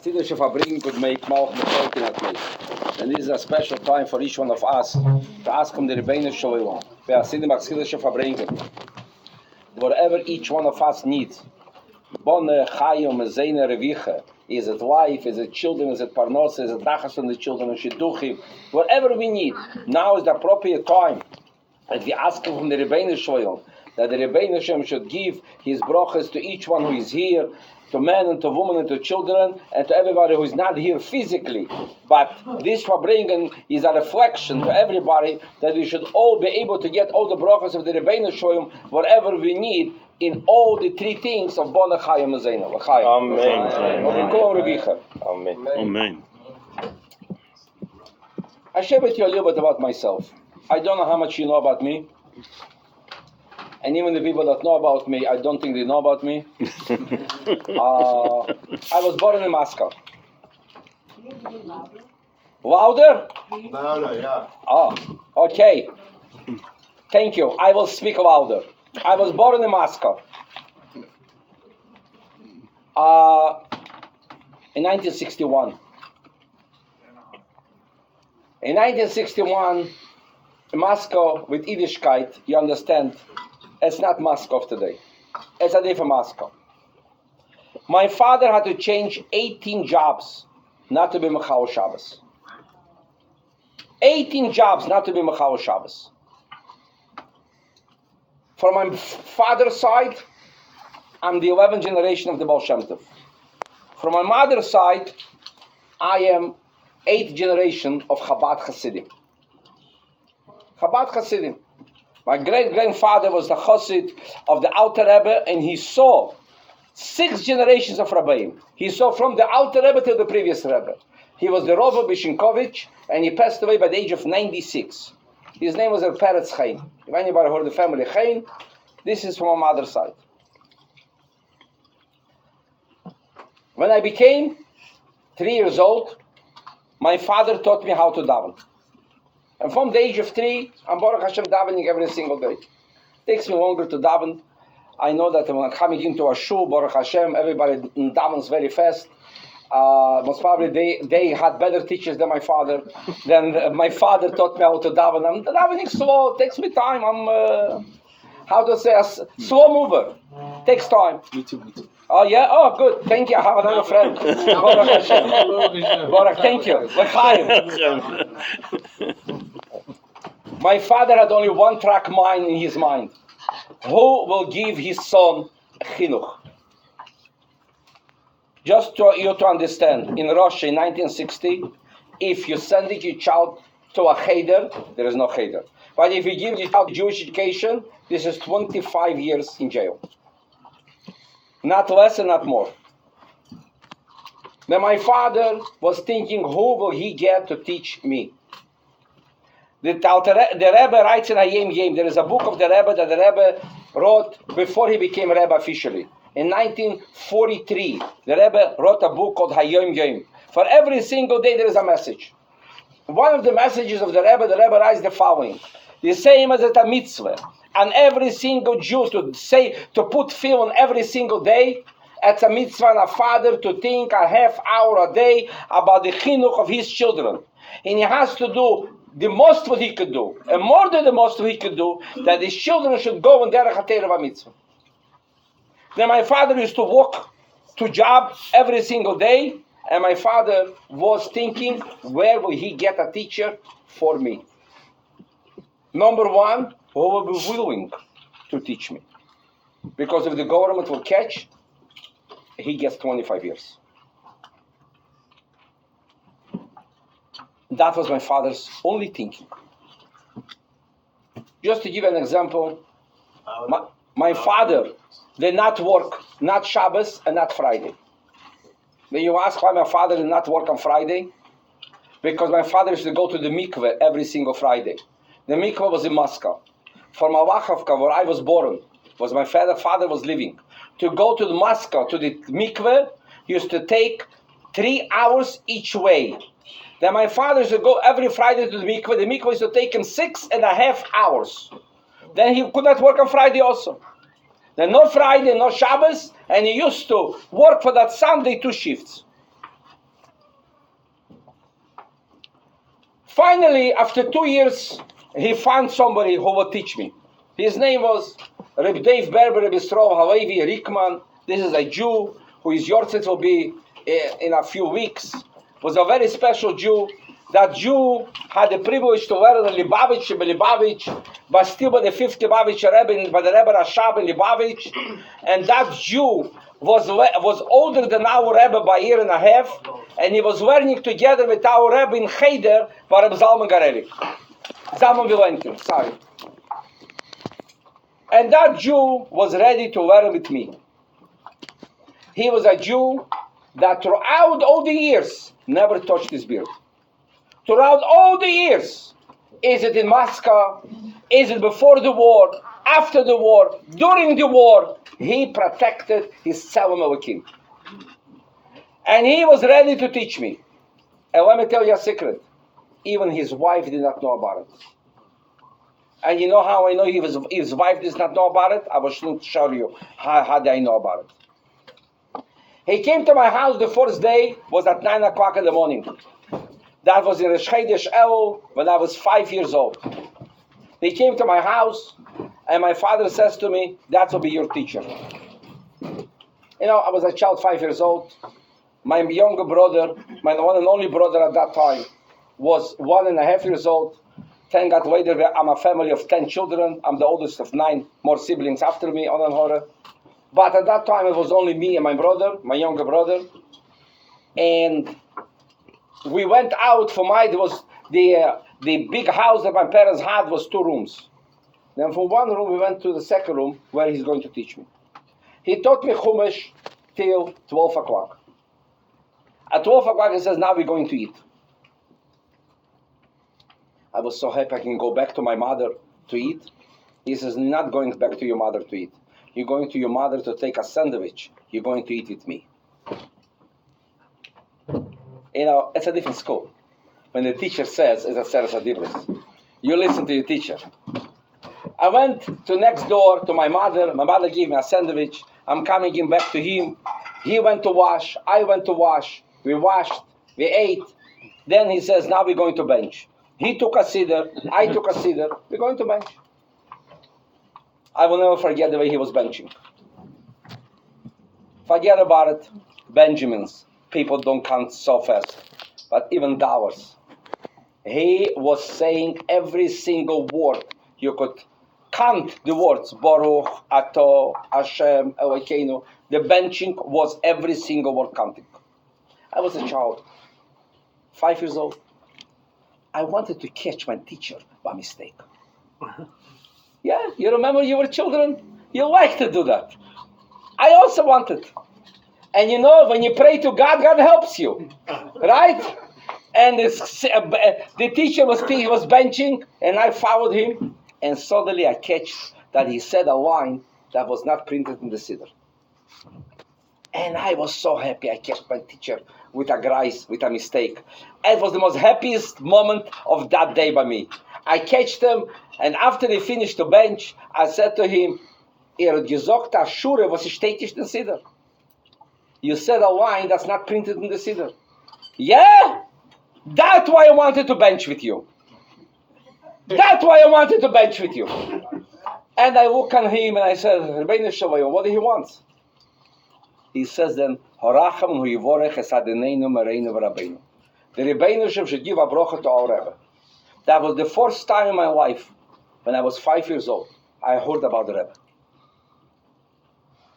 Chassidische Farbrengen could make Malach Mechoikin at least. And this is a special time for each one of us to ask him the Rebbeinu Shalom. Chassidische Farbrengen. Whatever each one of us needs. Bonne, Chayim, Zene, Reviche. Is it wife? Is it children? Is it parnos? Is it nachas from the children? Is it shidduchim? Whatever we need. Now is the appropriate time. And we ask him from the Rebbeinu Shalom that the Rebbeinu Shalom should give his brachas to each one who is here, to men and to women and to children and to everybody who is not here physically. But this Farbrengen is a reflection to everybody that we should all be able to get all the brachas of the Rebbeinu Shalom, whatever we need, in all the three things of Bonne Chayim Zena. Amen. Amen. Amen. I share with you a little bit about myself. I don't know how much you know about me. And even the people that know about me, I don't think they know about me. I was born in Moscow. Louder? Louder, yeah. Oh, okay. Thank you. I will speak louder. I was born in Moscow. In 1961. In 1961, Moscow with Yiddishkeit, you understand, it's not Moscow of today. It's a different Moscow. My father had to change 18 jobs not to be Mechal Shabbos. 18 jobs not to be Mechal Shabbos. From my father's side, I'm the 11th generation of the Baal Shem Tov. From my mother's side, I am 8th generation of Chabad Hasidim. Chabad Hasidim. My great-grandfather was the Chassid of the Alter Rebbe, and he saw 6 generations of Rabbi. He saw from the Alter Rebbe till the previous Rebbe. He was the Rova Bishinkovich, and he passed away by the age of 96. His name was Peretz Chaim. If anybody heard the family Chaim, this is from my mother's side. When I became 3 years old, my father taught me how to daven. And from the age of 3, I'm Baruch Hashem davening every single day. It takes me longer to daven. I know that when I'm coming into a shul, Baruch Hashem, everybody davens very fast. Most probably they had better teachers than my father. Then my father taught me how to daven. I'm davening slow. It takes me time. I'm, how to say, a slow mover. Takes time. Me too. Oh yeah? Oh good. Thank you. I have another friend. Baruch Hashem. Baruch, thank you. L'chaim. My father had only one track mind in his mind. Who will give his son chinuch? Just to you to understand, in Russia in 1960, if you send your child to a cheder, there is no cheder. But if you give your child Jewish education, this is 25 years in jail. Not less and not more. Then my father was thinking, who will he get to teach me? The Rebbe writes in Hayom Yom. There is a book of the Rebbe that the Rebbe wrote before he became Rebbe officially. In 1943, the Rebbe wrote a book called Hayom Yom. For every single day there is a message. One of the messages of the Rebbe writes the following: the same as a mitzvah, and every single Jew to put film every single day. It's a mitzvah and a father to think a half hour a day about the chinuch of his children, and he has to do the most what he could do, and more than the most what he could do, that his children should go in derech haTorah mitzvah. Then my father used to walk to job every single day, and my father was thinking, where will he get a teacher for me? Number one, who will be willing to teach me? Because if the government will catch, he gets 25 years. That was my father's only thinking. Just to give an example, my father did not work, not Shabbos and not Friday. Then you ask why my father did not work on Friday? Because my father used to go to the mikveh every single Friday. The mikveh was in Moscow. For Malachovka, where I was born, was my father was living. To go to Moscow, to the mikveh, used to take 3 hours each way. Then my father used to go every Friday to the mikveh. The mikveh used to take him 6.5 hours. Then he could not work on Friday also. Then no Friday, no Shabbos, and he used to work for that Sunday 2 shifts. Finally, after 2 years, he found somebody who would teach me. His name was Rabbi Dave Berber, Rabbi Srov Halevi Rickman. This is a Jew who his yortzeit will be in a few weeks. Was a very special Jew. That Jew had the privilege to learn the Lubavitch, but still by the 5th Lubavitch Rebbe, by the Rebbe Rashab in Lubavitch. And that Jew was older than our Rebbe by a year and a half, and he was learning together with our Rebbe in Cheder by Rebbe Zalman Garelik. Zalman Vilenkin, sorry. And that Jew was ready to learn with me. He was a Jew that throughout all the years never touched his beard. Throughout all the years, is it in Moscow, is it before the war, after the war, during the war, he protected his Tzelem Elokim. And he was ready to teach me. And let me tell you a secret. Even his wife did not know about it. And you know how I know his wife does not know about it? I will show you how I know about it. He came to my house the first day, was at 9 o'clock in the morning. That was in Rosh Chodesh Elul when I was 5 years old. He came to my house, and my father says to me, "That will be your teacher." You know, I was a child, 5 years old. My younger brother, my one and only brother at that time, was 1.5 years old. Thank God later, I'm a family of 10 children. I'm the oldest of 9 more siblings after me, on and horror. But at that time, it was only me and my brother, my younger brother. And we went out for the big house that my parents had was 2 rooms. Then from one room, we went to the second room where he's going to teach me. He taught me Chumash till 12 o'clock. At 12 o'clock, he says, "Now we're going to eat." I was so happy I can go back to my mother to eat. He says, "You're not going back to your mother to eat. You're going to your mother to take a sandwich. You're going to eat with me." You know, it's a different school. When the teacher says, it's a difference. You listen to your teacher. I went to next door to my mother. My mother gave me a sandwich. I'm coming in back to him. He went to wash. I went to wash. We washed. We ate. Then he says, "Now we're going to bench." He took a siddur. I took a siddur. We're going to bench. I will never forget the way he was benching. Forget about it. Benjamins. People don't count so fast. But even dollars. He was saying every single word. You could count the words. Baruch, Ato, Hashem, Elokeinu. The benching was every single word counting. I was a child. 5 years old. I wanted to catch my teacher by mistake. Yeah, you remember you were children? You like to do that. I also wanted. And you know, when you pray to God, God helps you. Right? And the teacher was benching, and I followed him. And suddenly I catch that he said a line that was not printed in the siddur. And I was so happy I catch my teacher with a mistake. It was the most happiest moment of that day by me. I catched him, and after he finished the bench, I said to him, hat gesagt, Shure, was steht nicht in Siddur? You said a line that's not printed in the Siddur. Yeah? That's why I wanted to bench with you. That's why I wanted to bench with you. And I look at him and I said, Rabbeinu Shalom, what do he want? He says then, Horacham hu yivorech es Adoneinu Mereinu v'Rabbeinu. The Rabbeinu Shalom should give a bracha to our Rebbe. That was the first time in my life, when I was 5 years old, I heard about the Rebbe.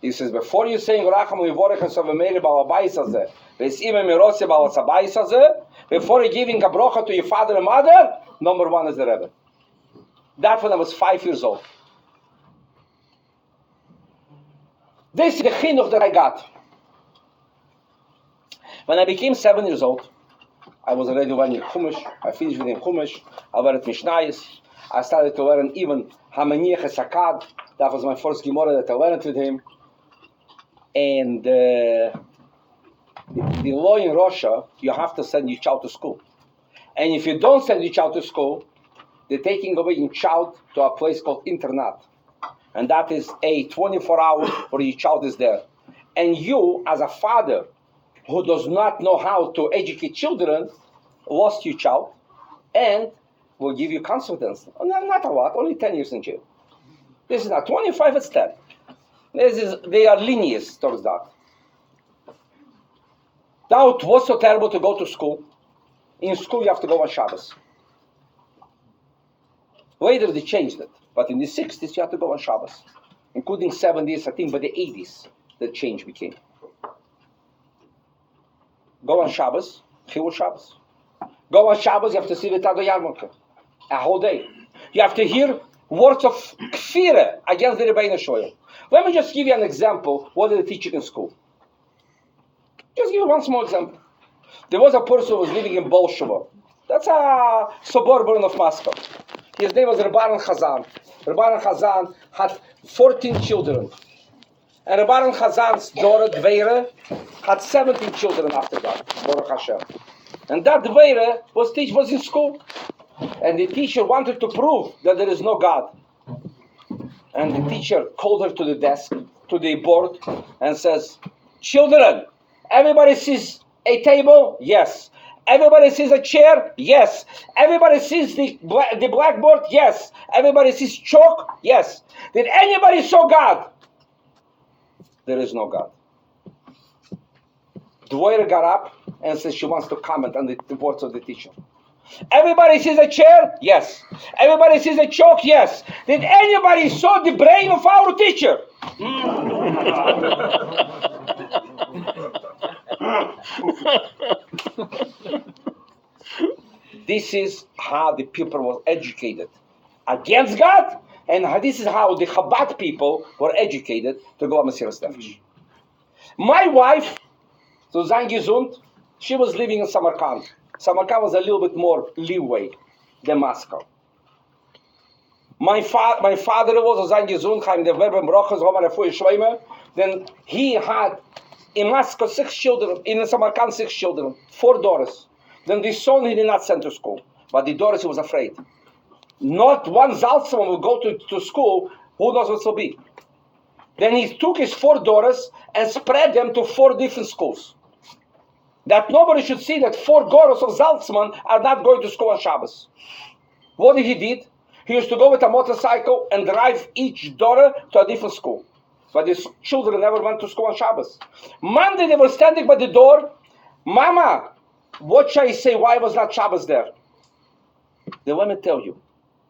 He says, before you saying Horacham hu yivorech es Adoneinu ba'al Beis hazeh, v'esime mirotze ba'al Beis hazeh, before you giving a bracha to your father and mother, number 1 is the Rebbe. That when I was 5 years old. This is the chinuch that I got. When I became 7 years old, I was already learning Chumash. I finished with Chumash. I learned Mishnayos. I started to learn even Hamaniach Sakad. That was my first Gemara that I learned with him. And the law in Russia, you have to send your child to school. And if you don't send your child to school, they're taking away your child to a place called internat. And that is a 24 hours where your child is there. And you, as a father who does not know how to educate children, lost your child. and will give you confidence. Not a lot, only 10 years in jail. This is not 25, it's 10. They are lenient towards that. Now it was so terrible to go to school. In school you have to go on Shabbos. Later they changed it, but in the 60s you have to go on Shabbos, including 70s, I think by the 80s the change became. Go on Shabbos, Chilul Shabbos. Go on Shabbos, you have to see the Tado Yarmulke, a whole day. You have to hear words of kfirah against the Rebbeinu Shoyim. Let me just give you an example. What did they teach in school? Just give you one small example. There was a person who was living in Bolsheva. That's a suburban of Moscow. His name was Rabbi Chazan. Rabbi Chazan had 14 children. And Rabbi Chazan's daughter, Dveira, had 17 children after that, Baruch Hashem. And that Dveira was in school. And the teacher wanted to prove that there is no God. And the teacher called her to the desk, to the board, and says, children, everybody sees a table? Yes. Everybody sees a chair? Yes. Everybody sees the blackboard? Yes. Everybody sees chalk? Yes. Did anybody saw God? There is no God. Dvoira got up and said she wants to comment on the words of the teacher. Everybody sees a chair? Yes. Everybody sees a chalk? Yes. Did anybody saw the brain of our teacher? This is how the people were educated against God, and this is how the Chabad people were educated to go on Mesiras Nefesh. My wife, Suzanne Gesund, she was living in Samarkand. Samarkand was a little bit more leeway than Moscow. My father was Suzanne Gesund, then he had in Moscow 6 children, in Samarkand 6 children, 4 daughters. Then the son he did not send to school, but the daughters he was afraid. Not one Zaltzman will go to school, who knows what will be. Then he took his 4 daughters and spread them to 4 different schools. That nobody should see that 4 daughters of Zaltzman are not going to school on Shabbos. What he did? He used to go with a motorcycle and drive each daughter to a different school. But his children never went to school on Shabbos. Monday they were standing by the door. Mama, what shall I say? Why was not Shabbos there? Then let me tell you.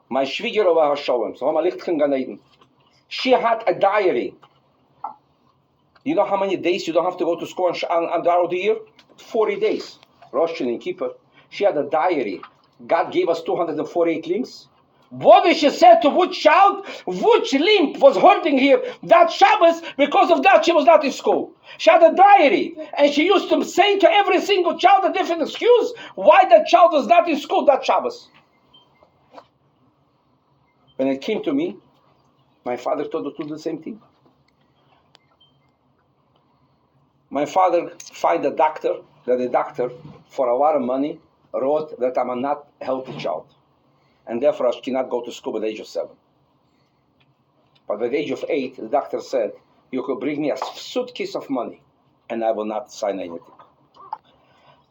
My Schwieger over Hashem, she had a diary. You know how many days you don't have to go to school on the year? 40 days. Rosh and Kippur. She had a diary. God gave us 248 limbs. What did she say to which child? Which limb was hurting here? That Shabbos, because of that she was not in school. She had a diary. And she used to say to every single child a different excuse why that child was not in school that Shabbos. When it came to me, my father told her to do the same thing. My father found a doctor, that the doctor, for a lot of money, wrote that I'm a not healthy child. And therefore I cannot go to school at the age of 7. But at the age of 8, the doctor said, you could bring me a suitcase of money, and I will not sign anything.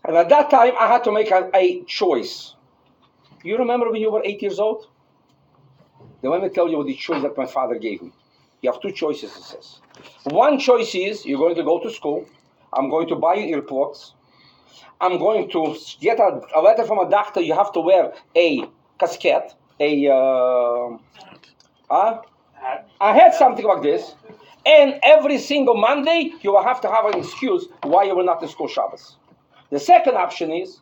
And at that time, I had to make a choice. You remember when you were 8 years old? Then let me tell you what the choice that my father gave me. You have 2 choices, he says. One choice is, you're going to go to school. I'm going to buy you earplugs. I'm going to get a letter from a doctor. You have to wear a casket, I had something like this, and every single Monday you will have to have an excuse why you were not in school Shabbos. The second option is,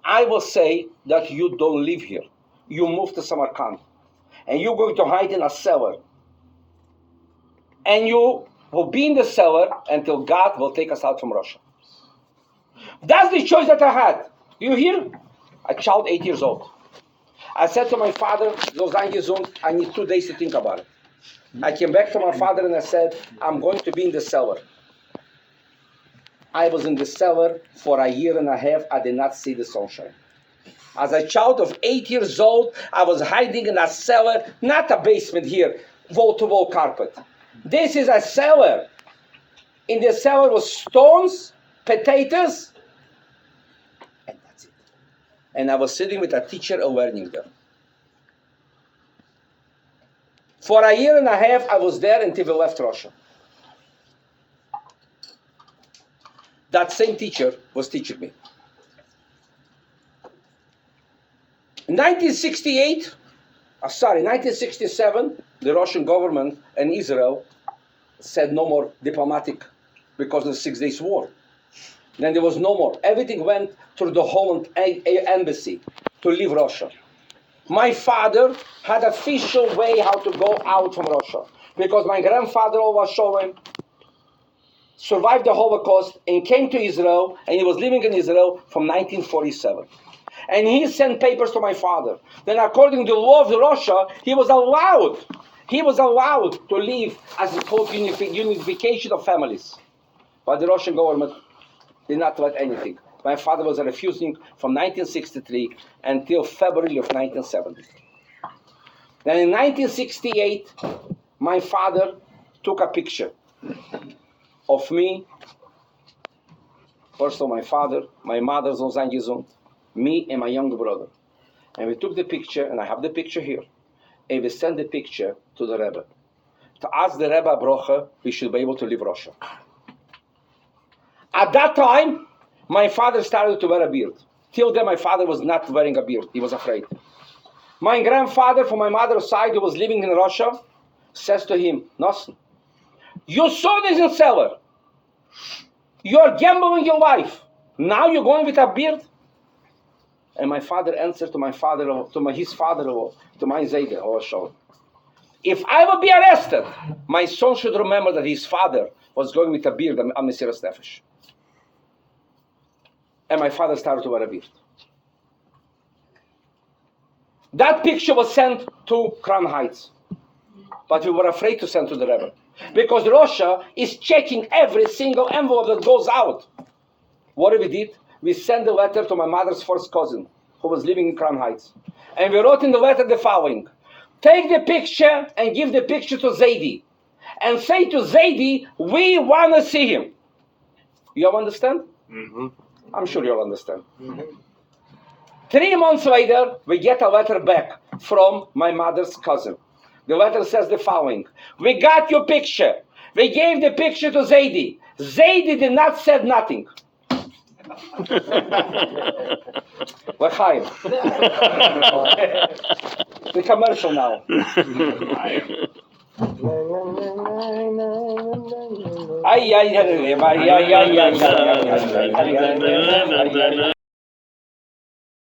I will say that you don't live here. You move to Samarkand, and you're going to hide in a cellar, and you will be in the cellar until God will take us out from Russia. That's the choice that I had. You hear? A child 8 years old. I said to my father, I need 2 days to think about it. I came back to my father and I said, I'm going to be in the cellar. I was in the cellar for a year and a half. I did not see the sunshine. As a child of 8 years old, I was hiding in a cellar, not a basement here, wall-to-wall carpet. This is a cellar. In the cellar was stones, potatoes, and that's it. and I was sitting with a teacher learning there. For a year and a half, I was there until we left Russia. That same teacher was teaching me. In 1967, the Russian government and Israel said no more diplomatic because of the 6 Days War. Then there was no more. Everything went through the Holland embassy to leave Russia. My father had official way how to go out from Russia because my grandfather always showed him, survived the Holocaust and came to Israel, and he was living in Israel from 1947. And he sent papers to my father. Then according to the law of Russia, he was allowed to leave as it's called unification of families. But the Russian government did not let anything. My father was refusing from 1963 until February of 1970. Then in 1968, my father took a picture of me, first of my father, my mother's on me and my younger brother. And we took the picture, and I have the picture here, and we sent the picture to the Rebbe. To ask the Rebbe Brocha, we should be able to leave Russia. At that time, my father started to wear a beard. Till then, my father was not wearing a beard. He was afraid. My grandfather from my mother's side, who was living in Russia, says to him, Nosson, your son is in cellar. You're gambling your life. Now you're going with a beard? And my father answered to my father-in-law, to his father-in-law, to my Zayde, if I will be arrested, my son should remember that his father was going with a beard on Mesiras Nefesh. And my father started to wear a beard. That picture was sent to Crown Heights. But we were afraid to send to the Rebbe. Because Russia is checking every single envelope that goes out. What did we did? We sent a letter to my mother's first cousin, who was living in Crown Heights. And we wrote in the letter the following. Take the picture and give the picture to Zaidi. And say to Zaidi, we want to see him. You all understand? Mm-hmm. I'm sure you'll understand. Mm-hmm. 3 months later, we get a letter back from my mother's cousin. The letter says the following. We got your picture. We gave the picture to Zaidi. Zaidi did not say nothing. L'chaim. The commercial now. Ay, ay, ay, ay, ay, ay, ay, ay, ay, ay, ay, ay, ay, ay, ay.